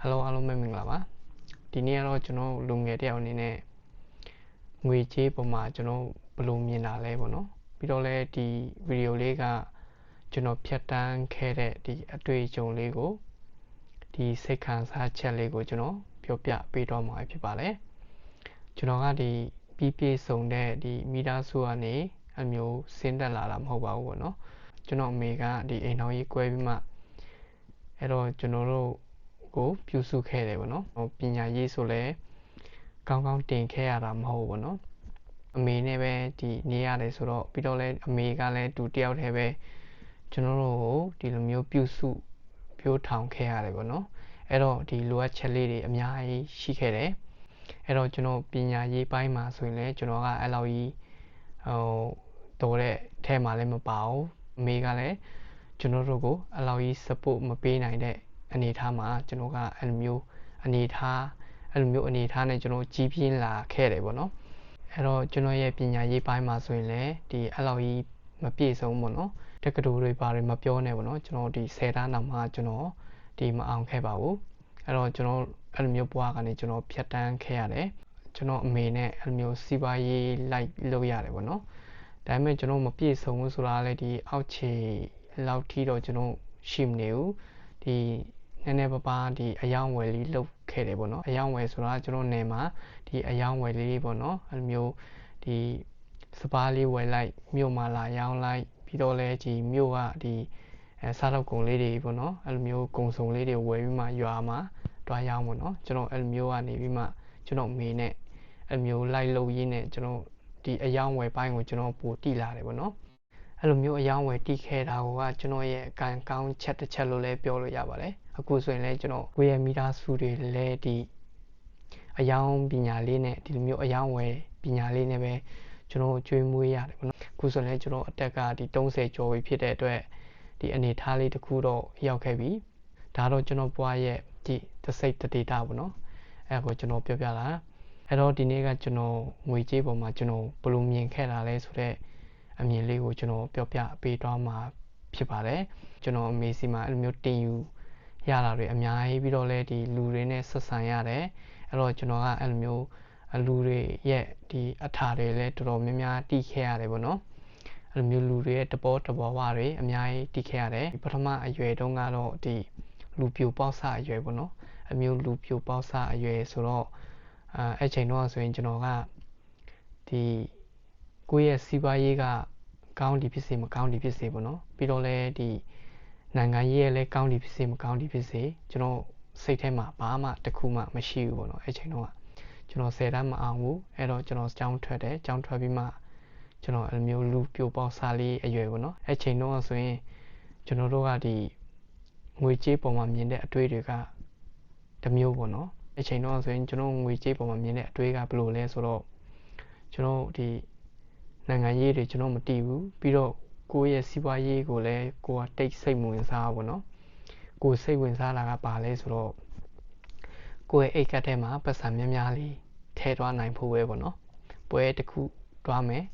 Hello အားလုံးပဲမင်္ဂလာပါဒီနေ့ကတော့ကျွန်တော်လူငယ်တယောက်အနေနဲ့ငွေကြေးပုံမှာကျွန်တော်ဘယ်လိုမြင်တာလဲပေါ့နော်ပြီးတော့လည်းဒီဗီဒီယိုလေးကကျွန်တော်ဖြတ်တန်းခဲ့တဲ့ဒီအတွေ့အကြုံလေးကိုဒီစိတ်ခံစားချက်လေးကိုကျွန်တော်ပြောပြပေးတော့မှာဖြစ်ပါတယ်ကျွန်တော်ကဒီပြီးပြည့်စုံတဲ့ဒီမိသားစုကနေအမျိုးဆင်းသက်လာတာမဟုတ်ပါဘူးပေါ့နော်ကျွန်တော်အမေကဒီအိမ်တော်ကြီးကွဲပြီးမှအဲ့တော့ကျွန်တော်တို့ကိုပြုစုခဲ့တယ်ပေါ့နော်ပညာရေးဆိုလဲကောင်းကောင်းတင်ခဲ့ရတာမဟုတ်ဘူးပေါ့နော်အမေနဲ့ပဲဒီနေရတယ်ဆိုတော့ပြီးတော့လဲအမေကလည်းတူတယောက်တည်းပဲကျွန်တော်တို့ကိုဒီလိုမျိုးပြုစုပြိုးထောင်ခဲ့ရတယ်ပေါ့နော်အဲ့တော့ဒီလိုအပ်ချက်လေးတွေအများကြီးရှိခဲ့တယ်အဲ့တော့ကျွန်တော်ပညာရေးပိုင်းမှာဆိုရင်လည်းကျွန်တော်ကအဲ့လောက်ကြီးတော်တဲ့ထဲမှာလည်းမပါဘူးအမေကလည်းကျွန်တော်တို့ကိုအဲ့လောက်ကြီး support မပေးနိုင်တဲ့အနေအထားမှာကျွန်တော်ကအဲ့လိုမျိုးအနေအထားနဲ့ကျွန်တော်ကြီးပြင်းလာခဲ့တယ်ပေါ့နော်အဲ့တော့ကျွန်တော်ရဲ့ပညာရေးပိုင်းမှာဆိုရင်လည်းဒီအဲ့လောက်ကြီးမပြည့်စုံပေါ့နော်တက္ကသိုလ်တွေဘာတွေမပြောနဲ့ပေါ့နော်ကျွန်တော်ဒီ10တန်းနောက်မှာကျွန်တော်ဒီမအောင်ခဲ့ပါဘူးအဲ့တော့ကျွန်တော်အဲ့လိုမျိုးဘွားကနေကျွန်တော်ဖြတ်တန်းခဲ့ရတယ်ကျွန်တော်အမေနဲ့အဲ့လိုမျိုးစီးပွားရေးလိုက်လုပ်ရတယ်ပေါ့နော်ဒါပေမဲ့ကျွန်တော်မပြည့်စုံဘူးဆိုတာလည်းဒီအောက်ခြေလောက်ထိတော့ကျွန်တော်ရှိမနေဘူးဒီနည်းနည်းပါးဒီအယောင်ဝယ်လေးလုပ်ခဲ့တယ်ပေါ့နော်အယောင်ဝယ်ဆိုတာကျွန်တော်နယ်မှာဒီအယောင်ဝယ်လေးပေါ့နော်အဲ့လိုမျိုးဒီစပါးလေးဝယ်လိုက်မြို့မှာလာရောင်းလိုက်ပြီးတော့လဲဒီမြို့ကဒီစားတော့ကုန်လေးတွေပေါ့နော်အဲ့လိုမျိုးကုန်စုံလေးတွေဝယ်ပြီးမှရွာမှာတွားရောင်းပေါ့နော်ကျွန်တော်အဲ့လိုမျိုးကနေပြီးမှကျွန်တော်မေနဲ့အဲ့လိုမျိုးလိုက်လုပ်ရင်းနဲ့ကျွန်တော်ဒီအယောင်ဝယ်ပိုင်းကိုကျွန်တော်ပိုတိလာတယ်ပေါ့နော်အဲ့လိုမျိုးအယောင်ဝယ်တိခဲ့တာကကျွန်တော်ရဲ့အကံကောင်းချက်တစ်ချက်လို့လည်းပြောလို့ရပါတယ်အခုဆိုရင်လည်းကျွန်တော်ကိုယ့်ရဲ့မိသားစုတွေလည်းဒီအယောင်ပညာလေးနဲ့ဒီလိုမျိုးအယောင်ဝယ်ပညာလေးနဲ့ပဲကျွန်တော်ကျွေးမွေးရတယ်ပေါ့နော်အခုဆိုရင်လည်းကျွန်တော်အတက်ကဒီ30ကျော်ပြီဖြစ်တဲ့အတွက်ဒီအနေထားလေးတစ်ခုတော့ရောက်ခဲ့ပြီဒါတော့ကျွန်တော်ဘွားရဲ့ဒီတစိတ်တဒေတာပေါ့နော်အဲ့ကိုကျွန်တော်ပြောပြလာအဲ့တော့ဒီနေ့ကကျွန်တော်ငွေကြေးပေါ်မှာကျွန်တော်ဘယ်လိုမြင်ခဲ့တာလဲဆိုတော့အမြင်လေးကိုကျွန်တော်ပြောပြပေးသွားမှာဖြစ်ပါတယ်ကျွန်တော်အမေစီမှာအဲ့လိုမျိုးတင်ယူရတာတွေအများကြီးပြီးတော့လဲဒီလူတွေနဲ့ဆက်ဆံရတယ်အဲ့တော့ကျွန်တော်ကအဲ့လိုမျိုးလူတွေရဲ့ဒီအထာတွေလည်းတော်တော်များများတီးခဲ့ရတယ်ပေါ့နော်အဲ့လိုမျိုးလူတွေရဲ့တဘောဝတွေအများကြီးတီးခဲ့ရတယ်ပထမအရွယ်တုန်းကတော့ဒီလူပြိုပေါက်စအရွယ်ပေါ့နော်အမျိုးလူပြိုပေါက်စအရွယ်ဆိုတော့အဲ့ချိန်တော့ဆိုရင်ကျွန်တော်ကဒီကိုယ့်ရဲ့စီးပွားရေးကကောင်းဒီဖြစ်စေမကောင်းဒီဖြစ်စေပေါ့နော်ပြီးတော့လဲဒီနိုင်ငံရေးရဲ့လဲကောင်းဒီဖြစ်စေမကောင်းဒီဖြစ်စေကျွန်တော်စိတ်ထဲမှာဘာမှတစ်ခုမှမရှိဘူးပေါ့နော်အဲ့ချိန်တော့ကျွန်တော်10တန်းမအောင်ဘူးအဲ့တော့ကျွန်တော်ကျောင်းထွက်တယ်ကျောင်းထွက်ပြီးမှကျွန်တော်အဲ့လိုမျိုးလူပြိုပေါက်စားလေးအရွယ်ပေါ့နော်အဲ့ချိန်တော့ဆိုရင်ကျွန်တော်တို့ကဒီငွေကြေးပုံမှာမြင်တဲ့အတွေ့တွေကတစ်မျိုးပေါ့နော်အဲ့ချိန်တော့ဆိုရင်ကျွန်တော်ငွေကြေးပုံမှာမြင်တဲ့အတွေ့ကဘယ်လိုလဲဆိုတော့ကျွန်တော်ဒီနိုင်ငံရေးတွေကျွန်တော်မသိဘူးပြီးတော့ကိုယ့်ရဲ့စီးပွားရေးကိုလည်းကိုယ်ကတိတ်စိတ်ဝင်စားပါတော့ကိုယ်စိတ်ဝင်စားတာကဘာလဲဆိုတော့ကိုယ့်ရဲ့အိတ်ကတ်ထဲမှာပတ်စံများများလေးထည့်သွားနိုင်ဖို့ပဲပေါ့နော်ပွဲတစ်ခုတွားမယ်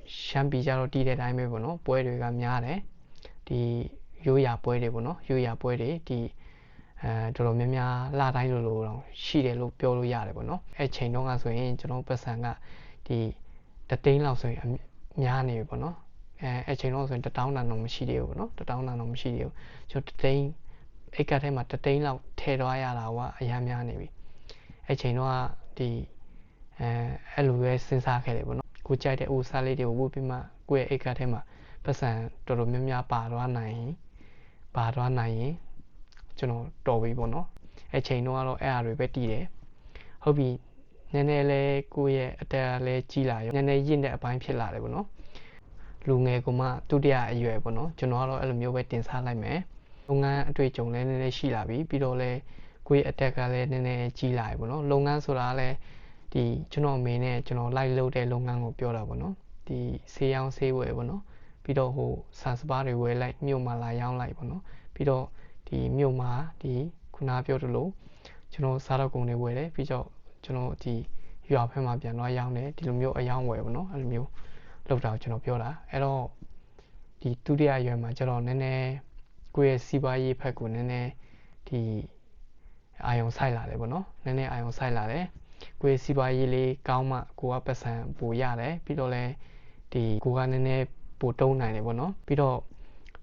ရှမ်းပြည်ကြတော့တီးတဲ့အတိုင်းပဲပေါ့နော်ပွဲတွေကများတယ်ဒီရိုးရာပွဲတွေပေါ့နော်ရိုးရာပွဲတွေဒီတော်တော်များများလတိုင်းလိုတော့ရှိတယ်လို့ပြောလို့ရတယ်ပေါ့နော်အဲ့ချိန်တုန်းကဆိုရင်ကျွန်တော်ပတ်စံကဒီတသိန်းလောက်ဆိုရင်များနေပြီပေါ့နော်အဲ့ချိန်တော့ဆိုရင်1000တန်တော့မရှိသေးဘူးပေါ့နော်1000တန်တော့မရှိသေးဘူးကျွန်တော်တသိန်းအိတ်ကတ်ထဲမှာတသိန်းလောက်ထည့်သွားရတာကအများများနေပြီအဲ့ချိန်တော့ဒီအဲ့လိုပဲစဉ်းစားခဲ့တယ်ပေါ့နော်ကိုကြိုက်တဲ့အိုးစားလေးတွေကိုဝုတ်ပြီးမှကိုယ့်ရဲ့အိတ်ကတ်ထဲမှာပတ်စံတော်တော်များများပါသွားနိုင်ရင်ကျွန်တော်တော်ပြီပေါ့နော်အဲ့ချိန်တော့ကတော့အဲ့အားတွေပဲတည်တယ်ဟုတ်ပြီနည်းနည်းလဲကိုယ့်ရဲ့အတက်ကလည်းကြီးလာရောနည်းနည်းရင့်တဲ့အပိုင်းဖြစ်လာတယ်ပေါ့နော်လူငယ်ကမှဒုတိယအရွယ်ပေါ့နော်ကျွန်တော်ကတော့အဲ့လိုမျိုးပဲတင်စားလိုက်မယ်လုပ်ငန်းအတွေ့အကြုံလည်းနည်းနည်းရှိလာပြီပြီးတော့လဲကိုယ့်ရဲ့အတက်ကလည်းနည်းနည်းကြီးလာပြီပေါ့နော်လုပ်ငန်းဆိုတာလည်းဒီကျွန်တော်အမေနဲ့ကျွန်တော်လိုက်လုပ်တဲ့လုပ်ငန်းကိုပြောတာပေါ့နော်ဒီဆေးရောင်းဆေးဝယ်ပေါ့နော်ပြီးတော့ဟိုဆန်စပါးတွေဝယ်လိုက်မြို့မှာလာရောင်းလိုက်ပေါ့နော်ပြီးတော့ဒီမြို့မှာဒီခုနပြောသလိုကျွန်တော်စားတော့ကုန်တွေဝယ်တယ်ပြီးတော့ကျွန်တော်ဒီရွာဖက်မှာပြန်သွားရောင်းတယ်ဒီလိုမျိုးအယောင်းဝယ်ပေါ့နော်အဲ့လိုမျိုးလောက်တာကျွန်တော်ပြောတာအဲ့တော့ဒီဒုတိယရွယ်မှာကျွန်တော်နည်းနည်းကိုယ့်ရဲ့စီးပွားရေးဖက်ကိုနည်းနည်းဒီ အာယုံဆိုင်လာတယ်ပေါ့နော်နည်းနည်းအာယုံဆိုင်လာတယ်ကိုယ်စီးပွားရေးလေးကောင်းမှကိုကပတ်စံပိုရတယ်ပြီးတော့လဲဒီကိုကနည်းနည်းပိုတုံးနိုင်တယ်ပေါ့နော်ပြီးတော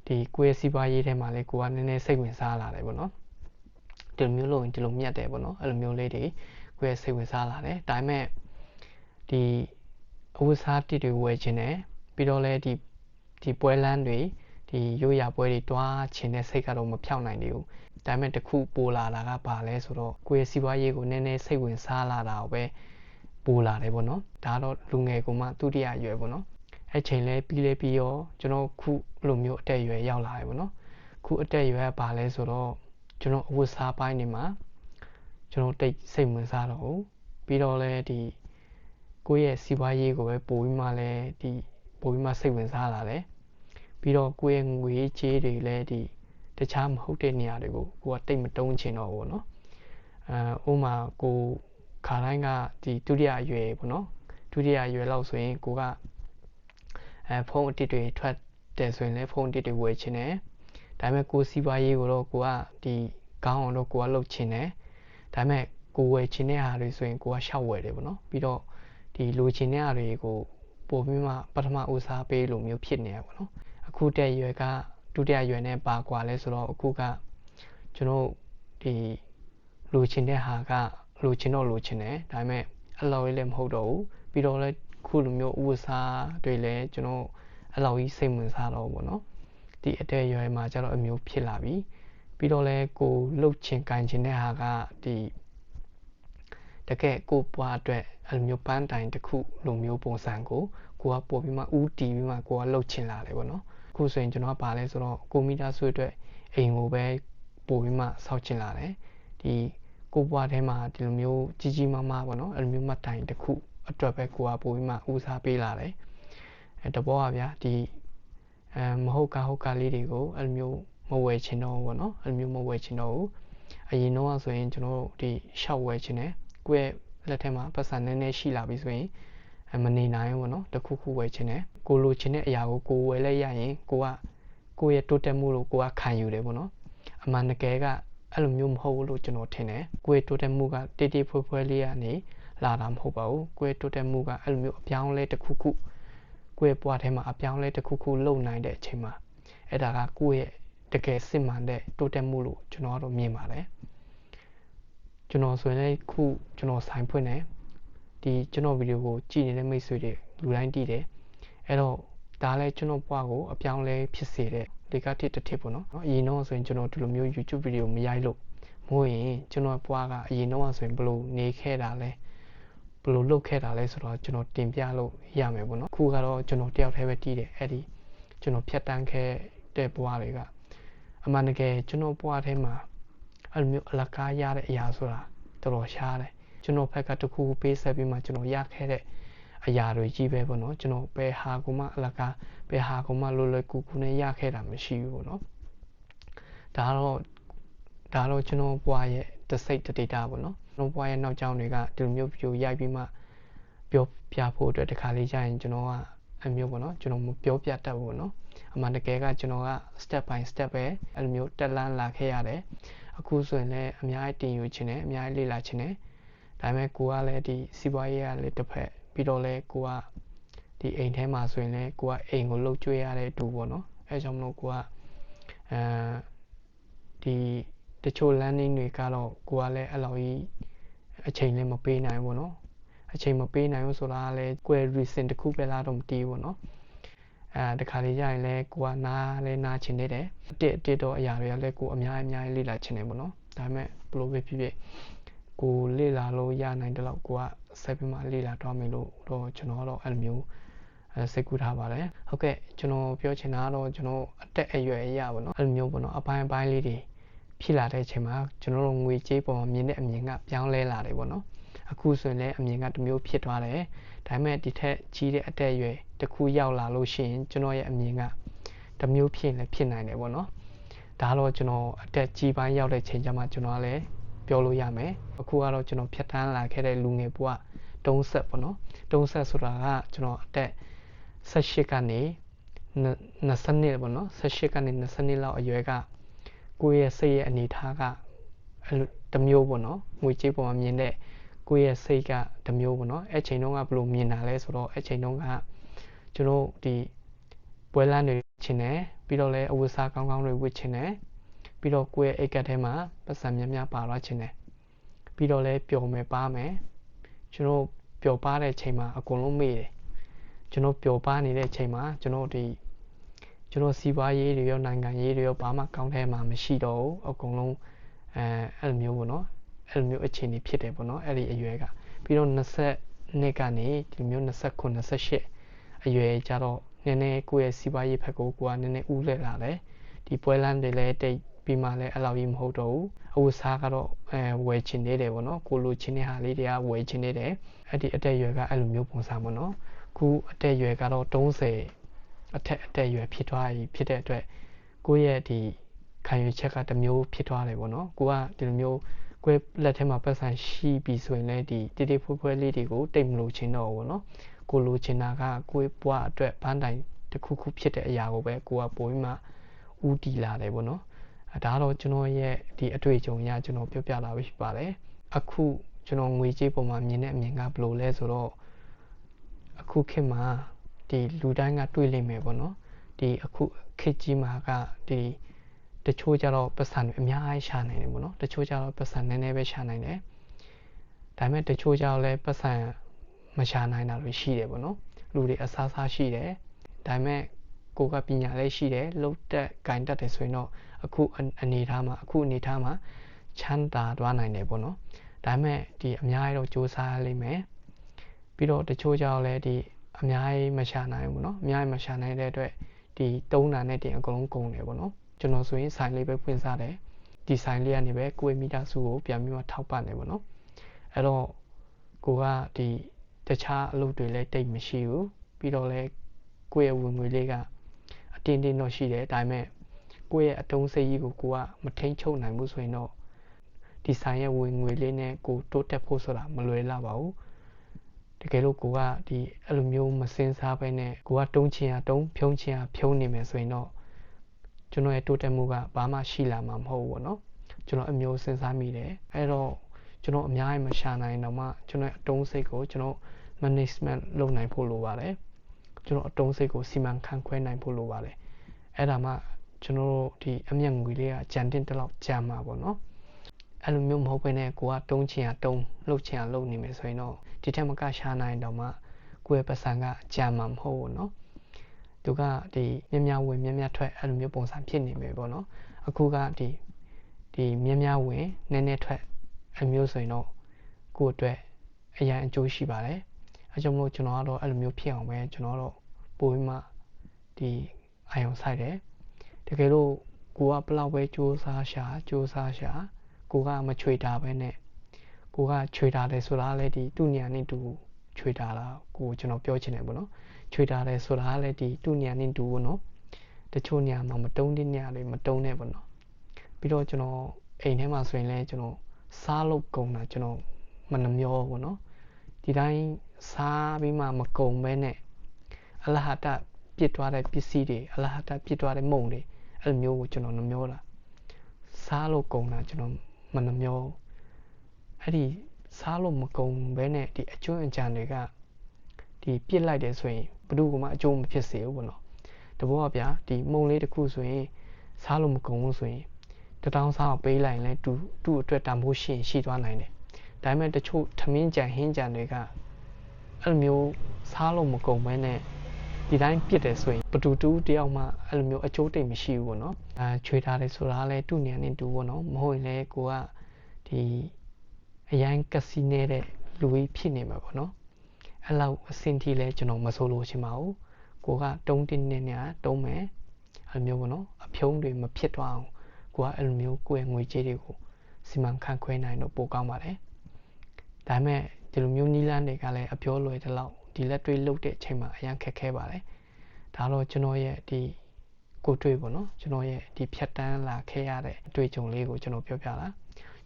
့ဒီကိုယ့်ရဲ့စီးပွားရေးထဲမှာလည်းကိုကနည်းနည်းစိတ်ဝင်စားလာတယ်ပေါ့နော်ဒီလိုမျိုးလို့ဒီလိုမြတ်တယ်ပေါ့နော်အဲ့လိုမျိုးလေးတွေကိုယ့်ရဲ့စိတ်ဝင်စားလာတယ်ဒါပေမဲ့ဒီအဝတ်စားတစ်တွေဝယ်ခြင်းနဲ့ပြီးတော့လဲဒီပွဲလမ်းတွေဒီရိုးရာပွဲတွေတွားခြင်းနဲ့စိတ်ကတော့မဖြောက်နိုင်သေးဘူးဒါပေမဲ့တခုပိုလာတာကဘာလဲဆိုတော့ကိုယ့်ရဲ့စီးပွားရေးကိုနည်းနည်းစိတ်ဝင်စားလာတာကိုပဲပိုလာတယ်ပေါ့နော်ဒါတော့လူငယ်ကမှသူတရရွယ်ပေါ့နော်အဲ့ချိန်လဲပြီးရောကျွန်တော်ခုလိုမျိုးအတက်ရွယ်ရောက်လာတယ်ပေါ့နော်ခုအတက်ရွယ်ကဘာလဲဆိုတော့ကျွန်တော်အဝတ်စားပိုင်းနေမှာကျွန်တော်တိတ်စိတ်ဝင်စားတော့ဘူးပြီးတော့လဲဒီကိုယ့်ရဲ့စီးပွားရေးကိုပဲပိုပြီးမှလဲဒီပိုပြီးမှစိတ်ဝင်စားလာတယ်ပြီးတော့ကိုယ့်ရဲ့ငွေကြေးတွေလဲဒီတခြားမဟုတ်တဲ့နေရာတွေကိုကိုကတိတ်မတုံးချင်တော့ဘူးပေါ့နော်ဥမာကိုခါတိုင်းကဒီဒုတိယအရွယ်ပေါ့နော်ဒုတိယအရွယ်လောက်ဆိုရင်ကိုကဖုန်းအတစ်တွေထွက်တယ်ဆိုရင်လည်းဖုန်းအတစ်တွေဝယ်ချင်တယ်ဒါပေမဲ့ကိုစီးပွားရေးကိုတော့ကိုကဒီကောင်းအောင်တော့ကိုကလုပ်ချင်တယ်ဒါပေမဲ့ကိုဝယ်ချင်တဲ့ဟာတွေဆိုရင်ကိုကရှောက်ဝယ်တယ်ပေါ့နော်ပြီးတော့ဒီလိုချင်တဲ့ဟာတွေကိုပို့ပြီးမှပထမဦးစားပေးလိုမျိုးဖြစ်နေရပေါ့နော်အခုတဲ့ရွယ်ကဒုတိယရွယ်နဲ့ပါကွာလဲဆိုတော့အခုကကျွန်တော်ဒီလိုချင်တဲ့ဟာကလိုချင်တော့လိုချင်တယ်ဒါပေမဲ့အဲ့လောက်လေးလည်းမဟုတ်တော့ဘူးပြီးတော့လဲခုလိုမျိုးဥပစာတွေလည်းကျွန်တော်အဲ့လောက်ကြီးစိတ်ဝင်စားတော့ပေါ့နော်ဒီအတဲရွယ်မှာကျတော့အမျိုးဖြစ်လာပြီပြီးတော့လဲကိုလှုပ်ချင်ကန်ချင်တဲ့ဟာကဒီတကယ်ကိုပွားအတွက်အဲ့လိုမျိုးပန်းတိုင်တစ်ခုလိုမျိုးပုံစံကိုကပို့ပြီးမှဦးတီးပြီးမှကိုကလှုပ်ချင်လာတယ်ပေါ့နော်အခုဆိုရင်ကျွန်တော်ကပါလဲဆိုတော့ကိုမီတာဆွေအတွက်အိမ်ကိုပဲပို့ပြီးမှစောက်ချင်လာတယ်ဒီကိုပွားထဲမှာဒီလိုမျိုးကြီးကြီးမားမားပေါ့နော်အဲ့လိုမျိုးမှတ်တိုင်တစ်ခုအတွက်ပဲကိုကပို့ပြီးမှဦးစားပေးလာတယ်တဘောကဗျာဒီမဟုတ်ကလေးတွေကိုအဲ့လိုမျိုးမဝယ်ချင်တော့ဘူးပေါ့နော်အဲ့လိုမျိုးမဝယ်ချင်တော့ဘူးအရင်တော့ဆိုရင်ကျွန်တော်တို့ဒီရှောက်ဝယ်ချင်တယ်ကိုယ့်ရဲ့လက်ထဲမှာပတ်စံနည်းနည်းရှိလာပြီဆိုရင်မနေနိုင်ဘူးပေါ့နော်တခုခုဝယ်ချင်တယ်ကိုလိုချင်တဲ့အရာကိုကိုဝယ်လဲရရင်ကိုယ့်ရဲ့တိုးတက်မှုလို့ကိုကခံယူတယ်ပေါ့နော်အမှန်တကယ်ကအဲ့လိုမျိုးမဟုတ်ဘူးလို့ကျွန်တော်ထင်တယ်ကိုယ့်ရဲ့တိုးတက်မှုကတေးတေးဖွဲဖွဲလေးကနေလာတာမဟုတ်ပါဘူးကိုယ့်ရဲ့တိုးတက်မှုကအဲ့လိုမျိုးအပြောင်းလဲတစ်ခုခုကိုယ့်ရဲ့ဘဝထဲမှာအပြောင်းလဲတစ်ခုခုလုပ်နိုင်တဲ့အချိန်မှာအဲ့ဒါကကိုယ့်ရဲ့တကယ်စစ်မှန်တဲ့တိုးတက်မှုလို့ကျွန်တော်ကတော့မြင်ပါတယ်ကျွန်တော်ဆိုရင်လည်းခုကျွန်တော်ဆိုင်ဖွင့်တယ်ဒီကျွန်တော်ဗီဒီယိုကိုကြည့်နေတဲ့မိတ်ဆွေတွေလူတိုင်းတည်တယ်အဲ့တော့ဒါလည်းကျွန်တော်ဘဝကိုအပြောင်းလဲဖြစ်စေတဲ့ဒီကတစ်တစ်ပေါ့နော်အရင်တော့ဆိုရင်ကျွန်တော်ဒီလိုမျိုး YouTube ဗီဒီယိုမရိုက်လို့မဟုတ်ရင်ကျွန်တော်ဘဝကအရင်တော့ဆိုရင်ဘယ်လိုနေခဲ့တာလဲဘယ်လိုလုပ်ခဲ့တာလဲဆိုတော့ကျွန်တော်တင်ပြလို့ရမယ်ပေါ့နော်ခုကတော့ကျွန်တော်တယောက်တည်းပဲတည်တယ်အဲ့ဒီကျွန်တော်ဖြတ်တန်းခဲ့တဲ့ဘဝတွေကအမှန်တကယ်ကျွန်တော်ဘဝထဲမှာအဲ့လိုမျိုးအလကားရတဲ့အရာဆိုတာတော်တော်ရှားတယ်ကျွန်တော်ဘက်ကတခုပေးဆက်ပြီးမှကျွန်တော်ရခဲ့တဲ့အရာတွေကြီးပဲပေါ့နော်ကျွန်တော်ဘယ်ဟာကိုမှအလကားဘယ်ဟာကိုမှလွယ်ကူကူနဲ့ရခဲ့တာမရှိဘူးပေါ့နော်ဒါတော့ကျွန်တော်ဘွားရဲ့တစိတ်တဒေတာပေါ့နော်ကျွန်တော်ဘွားရဲ့နောက်ကျောင်းတွေကဒီလိုမျိုးဗီဒီယိုရိုက်ပြီးမှပြောပြဖို့အတွက်တခါလေးကြာရင်ကျွန်တော်ကအမျိုးပေါ့နော်ကျွန်တော်မပြောပြတတ်ဘူးပေါ့နော်အမှန်တကယ်ကကျွန်တော်က step by step ပဲအဲ့လိုမျိုးတက်လန်းလာခဲ့ရတယ်အခုဆိုရင်လည်းအများကြီးတင်ယူခြင်းနဲ့အများကြီးလေ့လာခြင်းနဲ့ဒါပေမဲ့ကိုကလည်းဒီစီးပွားရေးကလည်းတစ်ဖက်ပြီးတော့လည်းကိုကဒီအိမ်ထဲမှာဆိုရင်လည်းကိုကအိမ်ကိုလှုပ်ကြွေးရတဲ့တူပေါ့နော်အဲကြောင့်မလို့ကိုကဒီတချို့ landing တွေကတော့ကိုကလည်းအဲ့လိုကြီးအချိန်လည်းမပေးနိုင်ဘူးပေါ့နော်အချိန်မပေးနိုင်ဘူးဆိုတာကလည်းကိုယ့် reason တစ်ခုပဲလားတော့မသိဘူးပေါ့နော်တခါလေကြာရင်လည်းကိုကနားချင်နေတယ်တစ်တော့အရာတွေကလည်းကိုအများကြီးလေ့လာချင်တယ်ပေါ့နော်ဒါပေမဲ့ဘလို့ပဲဖြစ်ဖြစ်ကိုလေ့လာလို့ရနိုင်တဲ့လောက်ကိုကဆက်ပြီးမှလေ့လာတော့မယ်လို့တော့ကျွန်တော်ကတော့အဲ့လိုမျိုးစိတ်ကူးထားပါတယ်ဟုတ်ကဲ့ကျွန်တော်ပြောချင်တာကတော့ကျွန်တော်အတက်အရွယ်အရာပေါ့နော်အဲ့လိုမျိုးပေါ့နော်အပိုင်းလေးတွေဖြစ်လာတဲ့အချိန်မှာကျွန်တော်တို့ငွေကြေးပေါ်မှာမြင်တဲ့အမြင်ကပြောင်းလဲလာတယ်ပေါ့နော်အခုဆိုရင်လည်းအမြင်ကတစ်မျိုးဖြစ်သွားတယ်ဒါပေမဲ့ဒီထက်ကြီးတဲ့အတက်အရွယ်တစ်ခုရောက်လာလို့ရှိရင်ကျွန်တော်ရဲ့အမြင်ကတစ်မျိုးဖြစ်လည်းဖြစ်နိုင်တယ်ပေါ့နော်ဒါတော့ကျွန်တော်အတက်ကြီးပိုင်းရောက်တဲ့ချိန်ကျမှကျွန်တော်ကလည်းပြောလို့ရမယ်အခုကတော့ကျွန်တော်ဖြတ်တန်းလာခဲ့တဲ့လူငယ်ဘဝတုံးဆက်ပေါ့နော်တုံးဆက်ဆိုတာကကျွန်တော်အတက်18ကနေ20နှစ်ပေါ့နော်18ကနေ20နှစ်လောက်အရွယ်ကကိုယ့်ရဲ့စိတ်ရဲ့အနေထားက တစ်မျိုးပေါ့နော်ငွေကြေးပေါ်မှာမြင်တဲ့ကိုယ့်ရဲ့စိတ်ကတစ်မျိုးပေါ့နော်အဲ့ချိန်တုန်းကဘယ်လိုမြင်တာလဲဆိုတော့အဲ့ချိန်တုန်းကကျွန်တော်ဒီပွဲလမ်းတွေချင်တယ်ပြီးတော့လည်းအဝတ်စားကောင်းကောင်းတွေဝတ်ချင်တယ်ပြီးတော့ကိုယ့်ရဲ့အိတ်ကတ်ထဲမှာပတ်စံများများပါသွားချင်တယ်ပြီးတော့လည်းပျော်မယ်ပါမယ်ကျွန်တော်ပျော်ပါတဲ့ချိန်မှာအကုန်လုံးမေ့တယ်ကျွန်တော်ပျော်ပါနေတဲ့ချိန်မှာကျွန်တော်စီးပွားရေးတွေရောနိုင်ငံရေးတွေရောဘာမှကောင်းထဲမှာမရှိတော့ဘူးအကုန်လုံးအဲ့လိုမျိုးပေါ့နော်အဲ့လိုမျိုးအခြေအနေဖြစ်တယ်ပေါ့နော်အဲ့ဒီအရွယ်ကပြီးတော့20နှစ်ကနေဒီမျိုး29 28အရွယ်ကြတော့နည်းနည်းကိုယ့်ရဲ့စီးပွားရေးဘက်ကိုကိုကနည်းနည်းဦးလှည့်လာတယ်ဒီပွဲလမ်းတွေလည်းတိတ်ပြီးမှလည်းအဲ့လိုကြီးမဟုတ်တော့ဘူးအဝတ်စားကတော့ဝယ်ချင်နေတယ်ပေါ့နော်ကိုလိုချင်တဲ့ဟာလေးတွေကဝယ်ချင်နေတယ်အဲ့ဒီအတက်အရွယ်ကအဲ့လိုမျိုးပုံစံပေါ့နော်ခုအတက်အရွယ်ကတော့30အထက်အတက်အရွယ်ဖြစ်သွားပြီဖြစ်တဲ့အတွက်ကိုယ့်ရဲ့ဒီခံယူချက်ကတစ်မျိုးဖြစ်သွားတယ်ပေါ့နော်ကိုကဒီလိုမျိုးကိုယ်လက်ထဲမှာပတ်စံရှိပြီဆိုရင်လည်းဒီတိတိဖွဲဖွဲလေးတွေကိုတိတ်မလို့ချင်တော့ဘူးပေါ့နော်ကိုလိုချင်တာကကိုယ့်ဘဝအတွက်ပန်းတိုင်တစ်ခုခုဖြစ်တဲ့အရာကိုပဲကိုကပိုပြီးမှဦးတည်လာတယ်ပေါ့နော်ဒါတော့ကျွန်တော်ရဲ့ဒီအတွေ့အကြုံအရကျွန်တော်ပြောပြလာပြီဖြစ်ပါတယ်အခုကျွန်တော်ငွေကြေးပုံမှာမြင်တဲ့အမြင်ကဘယ်လိုလဲဆိုတော့အခုခေတ်မှာဒီလူတိုင်းကတွေ့လိမ့်မယ်ပေါ့နော်ဒီအခုခေတ်ကြီးမှာကဒီတချို့ကြတော့ပတ်စံအများကြီးရှာနိုင်တယ်ပေါ့နော်တချို့ကြတော့ပတ်စံနည်းနည်းပဲရှာနိုင်တယ်ဒါပေမဲ့တချို့ကြတော့လည်းပတ်စံမရှာနိုင်တာတွေရှိတယ်ပေါ့နော်လူတွေအစားစားရှိတယ်ဒါပေမဲ့ကိုကပညာလည်းရှိတယ်လုံးတက်ဂိုင်တက်တယ်ဆိုရင်တော့အခုအနေထားမှာချမ်းသာသွားနိုင်တယ်ပေါ့နော်ဒါပေမဲ့ဒီအများကြီးတော့စူးစမ်းရလိမ့်မယ်ပြီးတော့တချို့ကြတော့လည်းဒီအများကြီးမရှာနိုင်ဘူးเนาะအများကြီးမရှာနိုင်တဲ့အတွက်ဒီတုံးတာနဲ့တင်အကုန်လုံးကုန်တယ်ပေါ့နော်ကျွန်တော်ဆိုရင်ဆိုင်လေးပဲဖွင့်စားတယ်ဒီဆိုင်လေးကနေပဲကိုယ့်မိသားစုကိုပြန်ပြီးမှထောက်ပံ့တယ်ပေါ့နော်အဲ့တော့ကိုကဒီတခြားအလုပ်တွေလည်းတိတ်မရှိဘူးပြီးတော့လည်းကိုယ့်ရဲ့ဝင်ငွေလေးကအတင်းတင်းတော့ရှိတယ်ဒါပေမဲ့ကိုယ့်ရဲ့အတုံးစိတ်ကြီးကိုကိုကမထိန်ချုပ်နိုင်ဘူးဆိုရင်တော့ဒီဆိုင်ရဲ့ဝင်ငွေလေးနဲ့ကိုတိုးတက်ဖို့ဆိုတာမလွယ်လာပါဘူးတကယ်လို့ကိုကဒီအဲ့လိုမျိုးမစင်စားပဲနဲ့ကိုကတုံးချင်ရတုံးဖြုံးချင်ရဖြုံးနေမယ်ဆိုရင်တော့ကျွန်တော်ရဲ့တိုးတက်မှုကဘာမှရှိလာမှာမဟုတ်ဘူးပေါ့နော်ကျွန်တော်အမျိုးစဉ်းစားမိတယ်အဲ့တော့ကျွန်တော်အများကြီးမရှာနိုင်တော့မှကျွန်တော်အတုံးစိတ်ကိုကျွန်တော် management လုပ်နိုင်ဖို့လိုပါတယ်ကျွန်တော်အတုံးစိတ်ကိုစီမံခန့်ခွဲနိုင်ဖို့လိုပါတယ်အဲ့ဒါမှကျွန်တော်တို့ဒီအမျက်ငွေလေးကကြံတင်တလောက်ကြံမှာပေါ့နော်အဲ့လိုမျိုးမဟုတ်ဘဲနဲ့ကိုကတုံးချင်ရတုံးလှုပ်ချင်ရလှုပ်နေမယ်ဆိုရင်တော့ဒီထက်မကရှာနိုင်တော့မှကိုယ့်ရဲ့ပတ်စံကကြံမှာမဟုတ်ဘူးเนาะသူကဒီမြများဝင်မြများထွက်အဲ့လိုမျိုးပုံစံဖြစ်နေမယ်ပေါ့နော်အခုကဒီမြများဝင်နည်းနည်းထွက်အဲ့မျိုးဆိုရင်တော့ကိုယ့်အတွက်အရင်အကျိုးရှိပါတယ်အဲကြောင့်မလို့ကျွန်တော်ကတော့အဲ့လိုမျိုးဖြစ်အောင်ပဲကျွန်တော်တော့ပိုပြီးမှဒီအာရုံစိုက်တယ်တကယ်လို့ကိုကဘလောက်ပဲစူးစမ်းရှာကိုကမချွေတာပဲနဲ့ကိုကချွေတာတယ်ဆိုတာလည်းဒီသူ့နေရာနဲ့တူချွေတာလားကိုကျွန်တော်ပြောချင်တယ်ပေါ့နော်ချွေတာတယ်ဆိုတာလည်းဒီသူ့နေရာနဲ့တူပေါ့နော်တချို့နေရာမှာမတုံးတဲ့နေရာတွေမတုံးနဲ့ပေါ့နော်ပြီးတော့ကျွန်တော်အိမ်ထဲမှာဆိုရင်လည်းကျွန်တော်စားလို့ကုန်တာကျွန်တော်မနှမျောပေါ့နော်ဒီတိုင်းစားပြီးမှမကုန်ပဲနဲ့အလဟတပြစ်သွားတဲ့ပစ္စည်းတွေအလဟတပြစ်သွားတဲ့မုံတွေအဲ့လိုမျိုးကိုကျွန်တော်နှမျောတာစားလို့ကုန်တာကျွန်တော်မနှမျောအဲ့ဒီစားလို့မကုန်ပဲနဲ့ဒီအကျွမ်းအကြံတွေကဒီပြစ်လိုက်တယ်ဆိုရင်ဘယ်သူမှအကျိုးမဖြစ်စေဘူးပေါ့နော်တဘောကဗျာဒီမုံလေးတစ်ခုဆိုရင်စားလို့မကုန်ဘူးဆိုရင်1000စားအောင်ပေးလိုက်ရင်လည်းသူ့အတွက်တန်ဖိုးရှိသွားနိုင်တယ်ဒါပေမဲ့တချို့ထမင်းကြံဟင်းကြံတွေကအဲ့လိုမျိုးစားလို့မကုန်ပဲနဲ့ဒီတိုင်းပြစ်တယ်ဆိုရင်ဘသူတူတယောက်မှအဲ့လိုမျိုးအကျိုးတိတ်မရှိဘူးပေါ့နော်ချွေထားတယ်ဆိုတာလည်းသူ့နေရာနဲ့တူပေါ့နော်မဟုတ်ရင်လည်းကိုကဒီအရင်ကစီနေတဲ့လူကြီးဖြစ်နေမှာပေါ့နော်အဲ့လောက်အဆင့်ထိလဲကျွန်တော်မဆိုလို့ချင်ပါဘူးကိုကတုံးတင်းနေနေတာတုံးမယ်အဲ့လိုမျိုးပေါ့နော်အဖြုံးတွေမဖြစ်သွားအောင်ကိုကအဲ့လိုမျိုးကိုယ့်ရဲ့ငွေကြေးတွေကိုစီမံခန့်ခွဲနိုင်တော့ပိုကောင်းပါတယ်ဒါပေမဲ့ဒီလိုမျိုးနီးလန်းတွေကလည်းအပြောလွယ်တဲ့လောက်ဒီလက်တွေ့လုပ်တဲ့အချိန်မှာအရင်ခက်ခဲပါတယ်ဒါတော့ကျွန်တော်ရဲ့ဒီကိုတွေ့ပေါ့နော်ကျွန်တော်ရဲ့ဒီဖြတ်တန်းလာခဲ့ရတဲ့အတွေ့အကြုံလေးကိုကျွန်တော်ပြောပြတ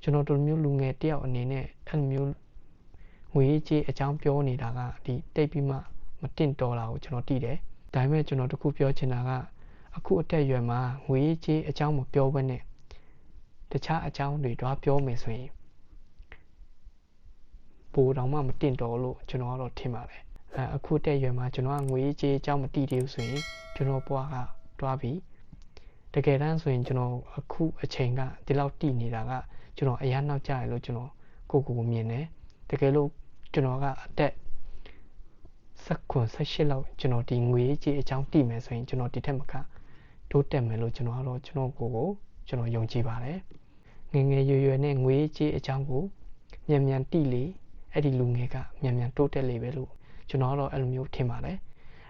ာကျွန်တော်တို့မျိုးလူငယ်တယောက်အနေနဲ့အဲ့လိုမျိုးငွေကြေးအကြောင်းပြောနေတာကဒီတိတ်ပြီးမှမတင့်တော်တာကိုကျွန်တော်သိတယ်ဒါပေမဲ့ကျွန်တော်တခုပြောချင်တာကအခုအတက်အရွယ်မှာငွေကြေးအကြောင်းမပြောဘဲနဲ့ တခြားအကြောင်းတွေတွားပြောမယ်ဆိုရင်ပိုတော့မှမတင်တော့လို့ကျွန်တော်ကတော့ထင်ပါတယ်အခုတဲ့ရွယ်မှာကျွန်တော်ကငွေကြေးအကြောင်းမသိသေးဘူးဆိုရင်ကျွန်တော်ဘွားကတွားပြီးတကယ်တမ်းဆိုရင်ကျွန်တော်အခုအချိန်ကဒီလောက်တည်နေတာကကျွန်တော်အရန်နောက်ကျရလို့ကျွန်တော်ကိုမြင်တယ်တကယ်လို့ကျွန်တော်ကအသက်18လောက်ကျွန်တော်ဒီငွေကြေးအကြောင်းတည်မယ်ဆိုရင်ကျွန်တော်ဒီထက်မကတိုးတက်မယ်လို့ကျွန်တော်ကတော့ကျွန်တော်ကိုကျွန်တော်ယုံကြည်ပါတယ်ငယ်ငယ်ရွယ်နဲ့ငွေကြေးအကြောင်းကိုမြန်တည်လေအဲ့ဒီလူငယ်ကမြန်တိုးတက်လေပဲလို့ကျွန်တော်ကတော့အဲ့လိုမျိုးထင်ပါတယ်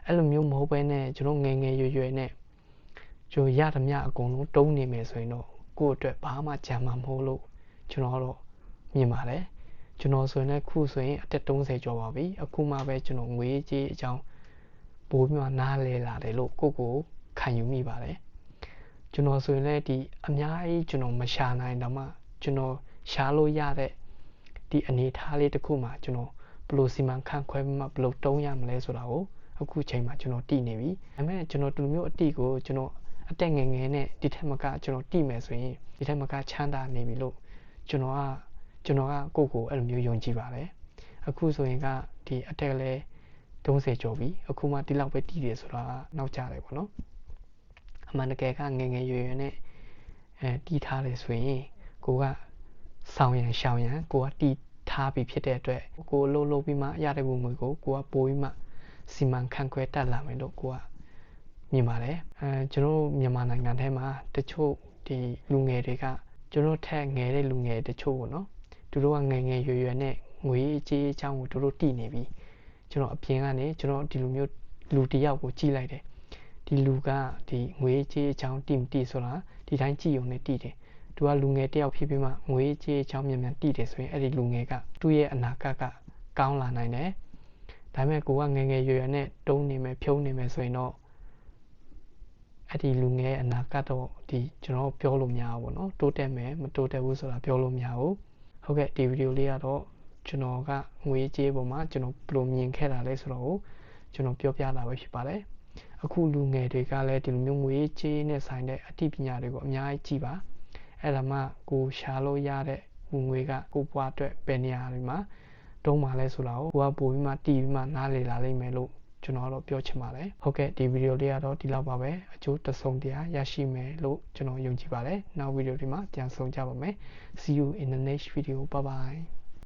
အဲ့လိုမျိုးမဟုတ်ဘဲနဲ့ကျွန်တော်ငယ်ငယ်ရွယ်နဲ့ကျွန်တော်ရသမျှအကုန်လုံးတုံးနေမယ်ဆိုရင်တော့ကိုယ့်အတွက်ဘာမှကြံမှာမဟုတ်လို့ကျွန်တော်ကတော့မြင်ပါတယ်ကျွန်တော်ဆိုရင်လည်းခုဆိုရင်အသက်30ကျော်ပါပြီအခုမှပဲကျွန်တော်ငွေကြေးအကြောင်းပိုပြီးမှနားလဲလာတယ်လို့ကိုခံယူမိပါတယ်ကျွန်တော်ဆိုရင်လည်းဒီအများကြီးကျွန်တော်မရှာနိုင်တော့မှကျွန်တော်ရှာလို့ရတဲ့ဒီအနေထားလေးတစ်ခုမှကျွန်တော်ဘယ်လိုစီမံခန့်ခွဲမှဘယ်လိုတုံးရမလဲဆိုတာကိုအခုချိန်မှာကျွန်တော်တည်နေပြီဒါပေမဲ့ကျွန်တော်ဒီလိုမျိုးအတိကိုကျွန်တော်အတက်ငယ်နဲ့ဒီထက်မကကျွန်တော်တည်မယ်ဆိုရင်ဒီထက်မကချမ်းသာနေပြီလို့ကျွန်တော်ကကိုအဲ့လိုမျိုးယုံကြည်ပါတယ်အခုဆိုရင်ကဒီအတက်ကလည်း30ကျော်ပြီအခုမှဒီလောက်ပဲတည်တယ်ဆိုတာနောက်ကျတယ်ပေါ့နော်အမှန်တကယ်ကငယ်ရွယ်နဲ့တည်ထားတယ်ဆိုရင်ကိုကဆောင်ရန်ရှောင်ရန်ကိုကတည်ထားပြီးဖြစ်တဲ့အတွက်ကိုလှုပ်ပြီးမှရတဲ့ဝင်ငွေကိုကိုကပိုးပြီးမှစီမံခန့်ခွဲတတ်လာမယ်လို့ကိုကမြင်ပါတယ်ကျွန်တော်မြန်မာနိုင်ငံထဲမှာတချို့ဒီလူငယ်တွေကကျွန်တော်ထက်ငယ်တဲ့လူငယ်တချို့ပေါ့နော်သူတို့ကငယ်ရွယ်နဲ့ငွေကြေးအကြောင်းကိုတို့တည်နေပြီကျွန်တော်အပြင်ကနေကျွန်တော်ဒီလိုမျိုးလူတစ်ယောက်ကိုကြည့်လိုက်တယ်ဒီလူကဒီငွေကြေးအကြောင်းတည်မတည်ဆိုတာဒီတိုင်းကြည့်ုံနဲ့တည်တယ်သူကလူငယ်တစ်ယောက်ဖြစ်ပြီးမှငွေကြေးအကြောင်းမြန်တည်တယ်ဆိုရင်အဲ့ဒီလူငယ်ကသူ့ရဲ့အနာဂတ်ကကောင်းလာနိုင်တယ်ဒါပေမဲ့ကိုကငယ်ရွယ်နဲ့တုံးနေမယ်ဖြုံးနေမယ်ဆိုရင်တော့အဲ့ဒီလူငယ်အနာဂတ်တော့ဒီကျွန်တော်ပြောလို့မရဘူးပေါ့နော်တိုးတက်မယ်မတိုးတက်ဘူးဆိုတာပြောလို့မရဘူးဟုတ်ကဲ့ဒီဗီဒီယိုလေးကတော့ကျွန်တော်ကငွေကြေးပေါ်မှာကျွန်တော်ဘယ်လိုမြင်ခဲ့တာလဲဆိုတော့ကျွန်တော်ပြောပြတာပဲဖြစ်ပါတယ်အခုလူငယ်တွေကလည်းဒီလိုမျိုးငွေကြေးနဲ့ဆိုင်တဲ့အသိပညာတွေကိုအများကြီးကြည့်ပါအဲ့ဒါမှကိုရှာလို့ရတဲ့ဝင်ငွေကကိုဘွားအတွက်ဘယ်နေရာတွေမှာတုံးပါလဲဆိုတာကိုကိုကပို့ပြီးမှတည်ပြီးမှနားလေလာလိမ့်မယ်လို့ကျွန်တော်တော့ပြောချင်ပါတယ်ဟုတ်ကဲ့ဒီဗီဒီယိုလေးကတော့ဒီလောက်ပါပဲအကျိုးတစုံတရာရရှိမယ်လို့ကျွန်တော်ယုံကြည်ပါတယ်နောက်ဗီဒီယိုဒီမှာပြန်ဆုံကြပါမယ် See you in the next video bye bye